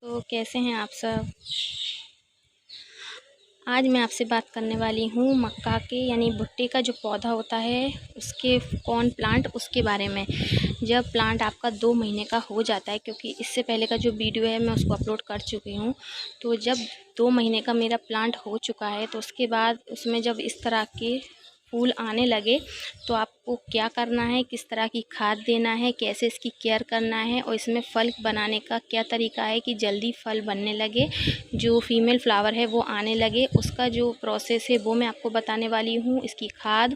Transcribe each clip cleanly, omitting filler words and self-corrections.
तो कैसे हैं आप सब। आज मैं आपसे बात करने वाली हूँ मक्का के यानी भुट्टे का जो पौधा होता है उसके कॉर्न प्लांट उसके बारे में। जब प्लांट आपका 2 महीने का हो जाता है, क्योंकि इससे पहले का जो वीडियो है मैं उसको अपलोड कर चुकी हूँ। तो जब 2 महीने का मेरा प्लांट हो चुका है तो उसके बाद उसमें जब इस तरह के फूल आने लगे तो आपको क्या करना है, किस तरह की खाद देना है, कैसे इसकी केयर करना है और इसमें फल बनाने का क्या तरीका है कि जल्दी फल बनने लगे, जो फीमेल फ्लावर है वो आने लगे, उसका जो प्रोसेस है वो मैं आपको बताने वाली हूँ। इसकी खाद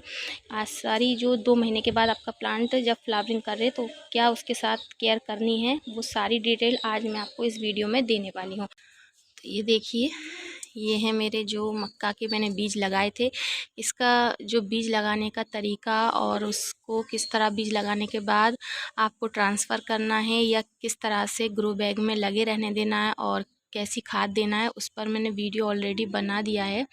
आज सारी जो 2 महीने के बाद आपका प्लांट जब फ्लावरिंग कर रहे तो क्या उसके साथ केयर करनी है, वो सारी डिटेल आज मैं आपको इस वीडियो में देने वाली हूँ। तो ये देखिए, ये है मेरे जो मक्का के मैंने बीज लगाए थे। इसका जो बीज लगाने का तरीका और उसको किस तरह बीज लगाने के बाद आपको ट्रांसफ़र करना है या किस तरह से ग्रो बैग में लगे रहने देना है और कैसी खाद देना है, उस पर मैंने वीडियो ऑलरेडी बना दिया है।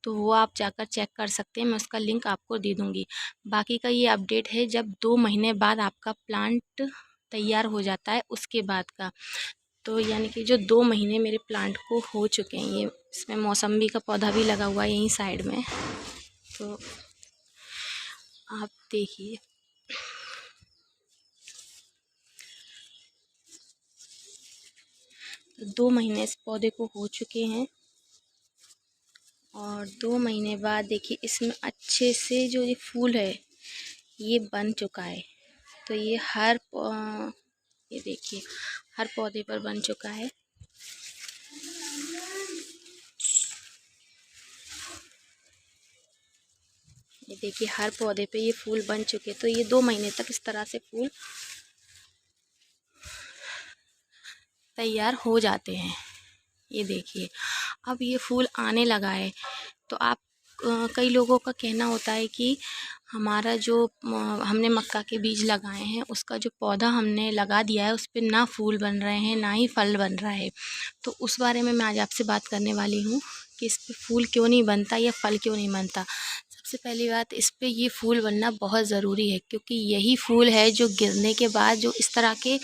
तो वो आप जाकर चेक कर सकते हैं, मैं उसका लिंक आपको दे दूँगी। बाकी का ये अपडेट है जब 2 महीने बाद आपका प्लांट तैयार हो जाता है उसके बाद का। तो यानी कि जो 2 महीने मेरे प्लांट को हो चुके हैं, ये इसमें मौसम्बी का पौधा भी लगा हुआ है यहीं साइड में। तो आप देखिए, तो 2 महीने इस पौधे को हो चुके हैं और 2 महीने बाद देखिए इसमें अच्छे से जो ये फूल है ये बन चुका है। तो ये ये देखिए हर पौधे पर बन चुका है। ये देखिए हर पौधे पे ये फूल बन चुके, तो ये 2 महीने तक इस तरह से फूल तैयार हो जाते हैं। ये देखिए अब ये फूल आने लगा है। तो आप कई लोगों का कहना होता है कि हमारा जो हमने मक्का के बीज लगाए हैं उसका जो पौधा हमने लगा दिया है उस पर ना फूल बन रहे हैं ना ही फल बन रहा है। तो उस बारे में मैं आज आपसे बात करने वाली हूँ कि इस पर फूल क्यों नहीं बनता या फल क्यों नहीं बनता। सबसे पहली बात, इस पर ये फूल बनना बहुत ज़रूरी है, क्योंकि यही फूल है जो गिरने के बाद जो इस तरह के,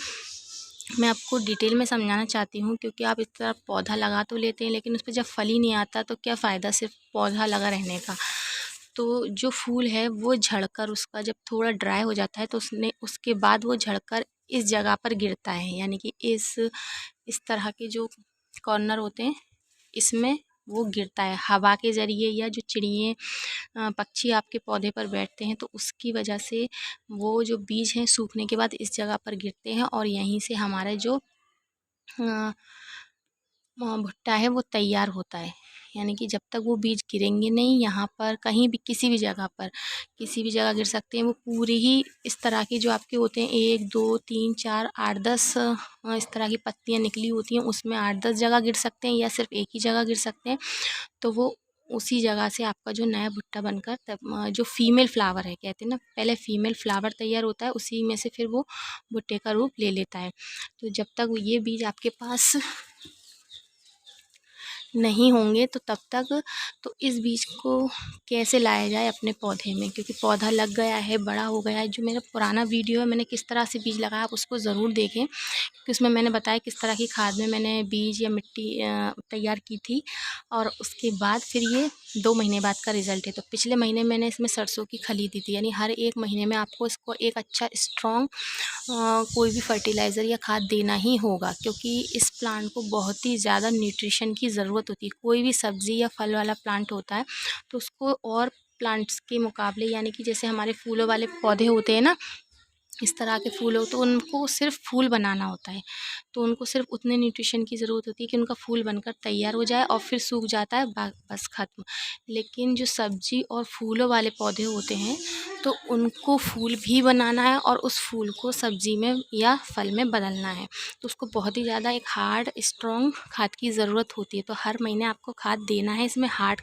मैं आपको डिटेल में समझाना चाहती हूँ, क्योंकि आप इस तरह पौधा लगा तो लेते हैं लेकिन उस पर जब फल ही नहीं आता तो क्या फ़ायदा सिर्फ पौधा लगा रहने का। तो जो फूल है वो झड़कर उसका जब थोड़ा ड्राई हो जाता है तो उसके बाद वो झड़कर इस जगह पर गिरता है, यानी कि इस तरह के जो कॉर्नर होते हैं इसमें वो गिरता है हवा के ज़रिए, या जो चिड़िए पक्षी आपके पौधे पर बैठते हैं तो उसकी वजह से वो जो बीज हैं सूखने के बाद इस जगह पर गिरते हैं और यहीं से हमारे जो भुट्टा है वो तैयार होता है। यानी कि जब तक वो बीज गिरेंगे नहीं, यहाँ पर कहीं भी किसी भी जगह पर किसी भी जगह गिर सकते हैं। वो पूरी ही इस तरह के जो आपके होते हैं 1 2 3 4 8 10 इस तरह की पत्तियाँ निकली होती हैं, उसमें 8-10 जगह गिर सकते हैं या सिर्फ एक ही जगह गिर सकते हैं। तो वो उसी जगह से आपका जो नया भुट्टा बनकर तब जो फीमेल फ्लावर है, कहते हैं ना पहले फीमेल फ्लावर तैयार होता है, उसी में से फिर वो भुट्टे का रूप ले लेता है। तो जब तक ये बीज आपके पास नहीं होंगे तो तब तक, तो इस बीज को कैसे लाया जाए अपने पौधे में, क्योंकि पौधा लग गया है, बड़ा हो गया है। जो मेरा पुराना वीडियो है मैंने किस तरह से बीज लगाया आप उसको ज़रूर देखें, क्योंकि उसमें मैंने बताया किस तरह की खाद में मैंने बीज या मिट्टी तैयार की थी और उसके बाद फिर ये 2 महीने बाद का रिज़ल्ट है। तो पिछले महीने मैंने इसमें सरसों की खली दी थी, यानी हर 1 महीने में आपको इसको एक अच्छा स्ट्रॉन्ग कोई भी फर्टिलाइज़र या खाद देना ही होगा, क्योंकि इस प्लांट को बहुत ही ज़्यादा न्यूट्रिशन की ज़रूरत होती है। कोई भी सब्ज़ी या फल वाला प्लांट होता है तो उसको और प्लांट्स के मुकाबले, यानी कि जैसे हमारे फूलों वाले पौधे होते हैं ना, इस तरह के फूल हो तो उनको सिर्फ फूल बनाना होता है, तो उनको सिर्फ उतने न्यूट्रिशन की ज़रूरत होती है कि उनका फूल बनकर तैयार हो जाए और फिर सूख जाता है, बस ख़त्म। लेकिन जो सब्ज़ी और फूलों वाले पौधे होते हैं तो उनको फूल भी बनाना है और उस फूल को सब्ज़ी में या फल में बदलना है, तो उसको बहुत ही ज़्यादा एक हार्ड स्ट्रॉन्ग खाद की ज़रूरत होती है। तो हर महीने आपको खाद देना है, इसमें हार्ड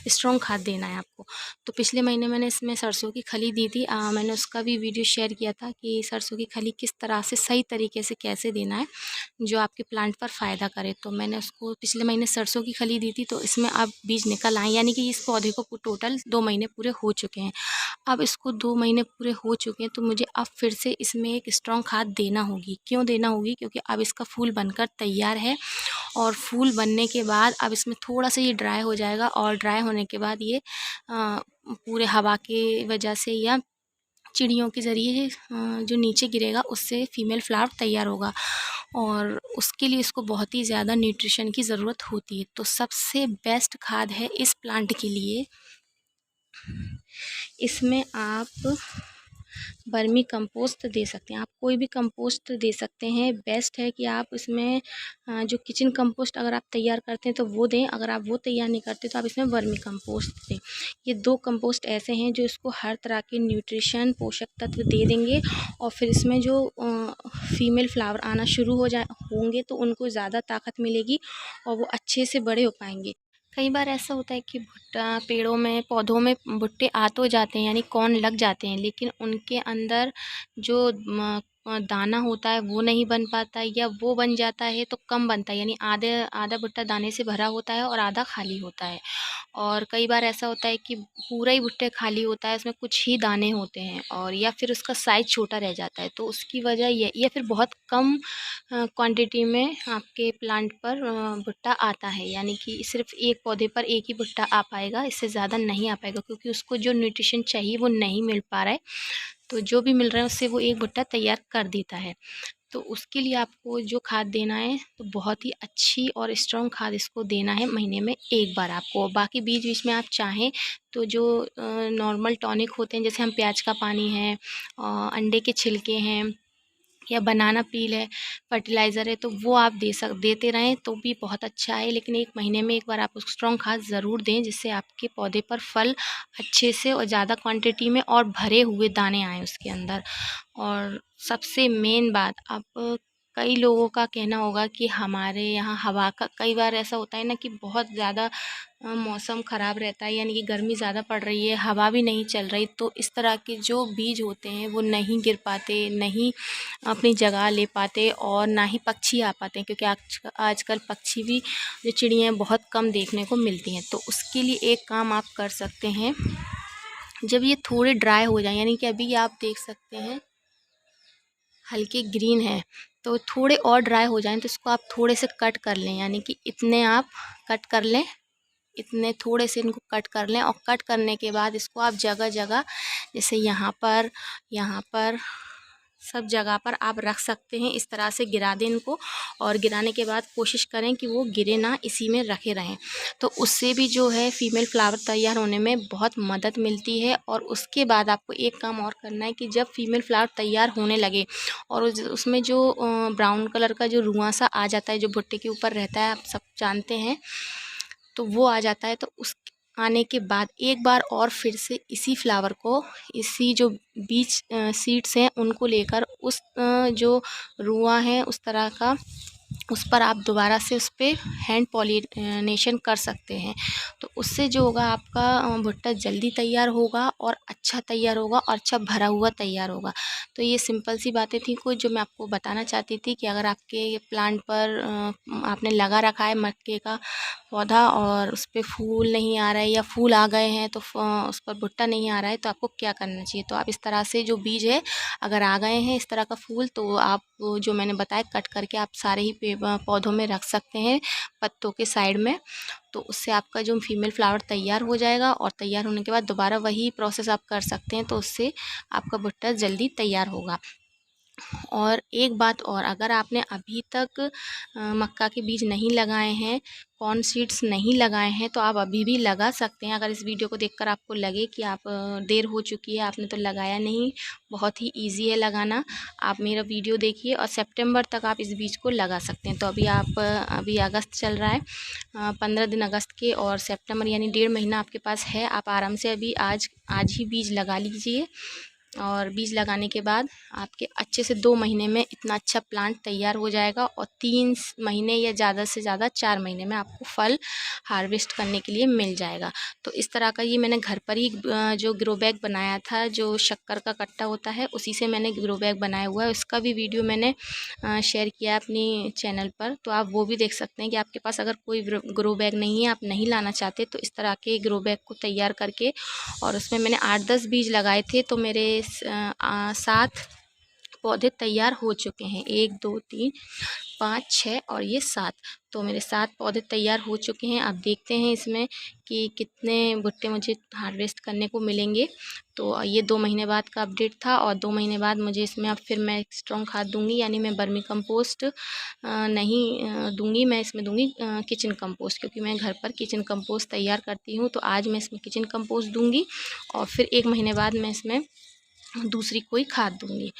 स्ट्रॉन्ग खाद देना है आपको। तो पिछले महीने मैंने इसमें सरसों की खली दी थी, मैंने उसका भी वीडियो शेयर किया था कि सरसों की खली किस तरह से सही तरीके से कैसे देना है जो आपके प्लांट पर फ़ायदा करे। तो मैंने उसको पिछले महीने सरसों की खली दी थी, तो इसमें अब बीज निकल आए, यानी कि इस पौधे को टोटल 2 महीने पूरे हो चुके हैं। अब इसको 2 महीने पूरे हो चुके हैं, तो मुझे अब फिर से इसमें एक स्ट्रॉन्ग खाद देना होगी। क्यों देना होगी? क्योंकि अब इसका फूल बनकर तैयार है, और फूल बनने के बाद अब इसमें थोड़ा-सा ये ड्राई हो जाएगा, और ड्राई होने के बाद ये पूरे हवा की वजह से या चिड़ियों के ज़रिए जो नीचे गिरेगा, उससे फीमेल फ्लावर तैयार होगा, और उसके लिए इसको बहुत ही ज़्यादा न्यूट्रिशन की ज़रूरत होती है। तो सबसे बेस्ट खाद है इस प्लांट के लिए, इसमें आप वर्मी कंपोस्ट दे सकते हैं। आप कोई भी कंपोस्ट दे सकते हैं। बेस्ट है कि आप इसमें जो किचन कंपोस्ट अगर आप तैयार करते हैं तो वो दें, अगर आप वो तैयार नहीं करते तो आप इसमें वर्मी कंपोस्ट दें। ये 2 कंपोस्ट ऐसे हैं जो इसको हर तरह के न्यूट्रिशन पोषक तत्व दे देंगे, और फिर इसमें जो फीमेल फ्लावर आना शुरू होंगे तो उनको ज़्यादा ताकत मिलेगी और वो अच्छे से बड़े हो पाएंगे। कई बार ऐसा होता है कि भुट्टा पेड़ों में, पौधों में भुट्टे आ तो जाते हैं, यानी कौन लग जाते हैं, लेकिन उनके अंदर जो दाना होता है वो नहीं बन पाता है, या वो बन जाता है तो कम बनता है, यानी आधा भुट्टा दाने से भरा होता है और आधा खाली होता है। और कई बार ऐसा होता है कि पूरा ही भुट्टे खाली होता है, उसमें कुछ ही दाने होते हैं, और या फिर उसका साइज़ छोटा रह जाता है। तो उसकी वजह ये, या फिर बहुत कम क्वांटिटी में आपके प्लांट पर भुट्टा आता है, यानी कि सिर्फ एक पौधे पर एक ही भुट्टा आ पाएगा, इससे ज़्यादा नहीं आ पाएगा, क्योंकि उसको जो न्यूट्रिशन चाहिए वो नहीं मिल पा रहा है। तो जो भी मिल रहा है उससे वो एक भुट्टा तैयार कर देता है। तो उसके लिए आपको जो खाद देना है, तो बहुत ही अच्छी और स्ट्रॉन्ग खाद इसको देना है महीने में 1 बार आपको। बाकी बीच-बीच में आप चाहें तो जो नॉर्मल टॉनिक होते हैं, जैसे हम प्याज का पानी है, अंडे के छिलके हैं, या बनाना पील है, फर्टिलाइज़र है, तो वो आप देते रहें तो भी बहुत अच्छा है। लेकिन 1 महीने में 1 बार आप स्ट्रॉन्ग खाद ज़रूर दें, जिससे आपके पौधे पर फल अच्छे से और ज़्यादा क्वांटिटी में और भरे हुए दाने आएँ उसके अंदर। और सबसे मेन बात, आप कई लोगों का कहना होगा कि हमारे यहाँ हवा का, कई बार ऐसा होता है ना कि बहुत ज़्यादा मौसम ख़राब रहता है, यानी कि गर्मी ज़्यादा पड़ रही है, हवा भी नहीं चल रही, तो इस तरह के जो बीज होते हैं वो नहीं गिर पाते, नहीं अपनी जगह ले पाते, और ना ही पक्षी आ पाते हैं, क्योंकि आजकल पक्षी भी, जो चिड़ियाँ बहुत कम देखने को मिलती हैं। तो उसके लिए एक काम आप कर सकते हैं, जब ये थोड़े ड्राई हो जाएँ, यानी कि अभी आप देख सकते हैं हल्के ग्रीन है, तो थोड़े और ड्राई हो जाएँ तो इसको आप थोड़े से कट कर लें, यानी कि इतने आप कट कर लें, इतने थोड़े से इनको कट कर लें, और कट करने के बाद इसको आप जगह-जगह, जैसे यहाँ पर सब जगह पर आप रख सकते हैं। इस तरह से गिरा दें इनको, और गिराने के बाद कोशिश करें कि वो गिरे ना, इसी में रखे रहें। तो उससे भी जो है फीमेल फ्लावर तैयार होने में बहुत मदद मिलती है। और उसके बाद आपको एक काम और करना है कि जब फीमेल फ्लावर तैयार होने लगे, और उसमें जो ब्राउन कलर का जो रुआं सा आ जाता है, जो भुट्टे के ऊपर रहता है, आप सब जानते हैं, तो वो आ जाता है, तो उस आने के बाद एक बार और फिर से इसी फ्लावर को, इसी जो बीज सीड्स हैं उनको लेकर उस जो रुआं है उस तरह का, उस पर आप दोबारा से उस पे हैंड पॉलिनेशन कर सकते हैं। तो उससे जो होगा, आपका भुट्टा जल्दी तैयार होगा, और अच्छा तैयार होगा, और अच्छा भरा हुआ तैयार होगा। तो ये सिंपल सी बातें थी कुछ, जो मैं आपको बताना चाहती थी कि अगर आपके प्लांट पर आपने लगा रखा है मक्के का पौधा, और उस पे फूल नहीं आ रहा है, या फूल आ गए हैं तो उस पर भुट्टा नहीं आ रहा है, तो आपको क्या करना चाहिए। तो आप इस तरह से जो बीज है, अगर आ गए हैं इस तरह का फूल, तो आप जो मैंने बताया कट करके आप सारे ही पौधों में रख सकते हैं, पत्तों के साइड में। तो उससे आपका जो फीमेल फ्लावर तैयार हो जाएगा, और तैयार होने के बाद दोबारा वही प्रोसेस आप कर सकते हैं, तो उससे आपका भुट्टा जल्दी तैयार होगा। और एक बात और, अगर आपने अभी तक मक्का के बीज नहीं लगाए हैं, कॉर्न सीड्स नहीं लगाए हैं, तो आप अभी भी लगा सकते हैं। अगर इस वीडियो को देखकर आपको लगे कि आप देर हो चुकी है, आपने तो लगाया नहीं, बहुत ही इजी है लगाना। आप मेरा वीडियो देखिए, और सितंबर तक आप इस बीज को लगा सकते हैं। तो अभी अगस्त चल रहा है, 15 दिन अगस्त के, और सितंबर यानी 1.5 महीना आपके पास है। आप आराम से अभी आज ही बीज लगा लीजिए, और बीज लगाने के बाद आपके अच्छे से 2 महीने में इतना अच्छा प्लांट तैयार हो जाएगा और 3 महीने या ज़्यादा से ज़्यादा 4 महीने में आपको फल हार्वेस्ट करने के लिए मिल जाएगा। तो इस तरह का ये मैंने घर पर ही जो ग्रो बैग बनाया था, जो शक्कर का कट्टा होता है उसी से मैंने ग्रो बैग बनाया हुआ है। उसका भी वीडियो मैंने शेयर किया है अपनी चैनल पर, तो आप वो भी देख सकते हैं कि आपके पास अगर कोई ग्रो बैग नहीं है, आप नहीं लाना चाहते, तो इस तरह के ग्रो बैग को तैयार करके और उसमें मैंने 8-10 बीज लगाए थे, तो मेरे 7 पौधे तैयार हो चुके हैं। 1 2 3 5 6 और ये 7, तो मेरे 7 पौधे तैयार हो चुके हैं। आप देखते हैं इसमें कि कितने भुट्टे मुझे हार्वेस्ट करने को मिलेंगे। तो ये 2 महीने बाद का अपडेट था और 2 महीने बाद मुझे इसमें अब फिर मैं स्ट्रॉन्ग खाद दूंगी, यानी मैं वर्मी कंपोस्ट नहीं दूंगी, मैं इसमें दूंगी किचन कंपोस्ट, क्योंकि मैं घर पर किचन कंपोस्ट तैयार करती हूँ। तो आज मैं इसमें किचन कंपोस्ट दूंगी और फिर 1 महीने बाद मैं इसमें दूसरी कोई खाद दूंगी।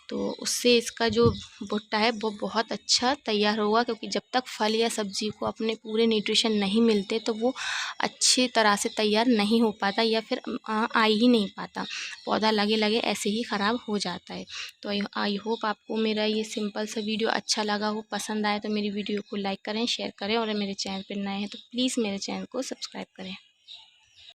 तो उससे इसका जो भुट्टा है वो बहुत अच्छा तैयार होगा, क्योंकि जब तक फल या सब्ज़ी को अपने पूरे न्यूट्रिशन नहीं मिलते तो वो अच्छी तरह से तैयार नहीं हो पाता या फिर आ ही नहीं पाता, पौधा लगे लगे ऐसे ही ख़राब हो जाता है। तो आई होप आपको मेरा ये सिंपल सा वीडियो अच्छा लगा हो, पसंद आए तो मेरी वीडियो को लाइक करें, शेयर करें और मेरे चैनल पर नए हैं तो प्लीज़ मेरे चैनल को सब्सक्राइब करें।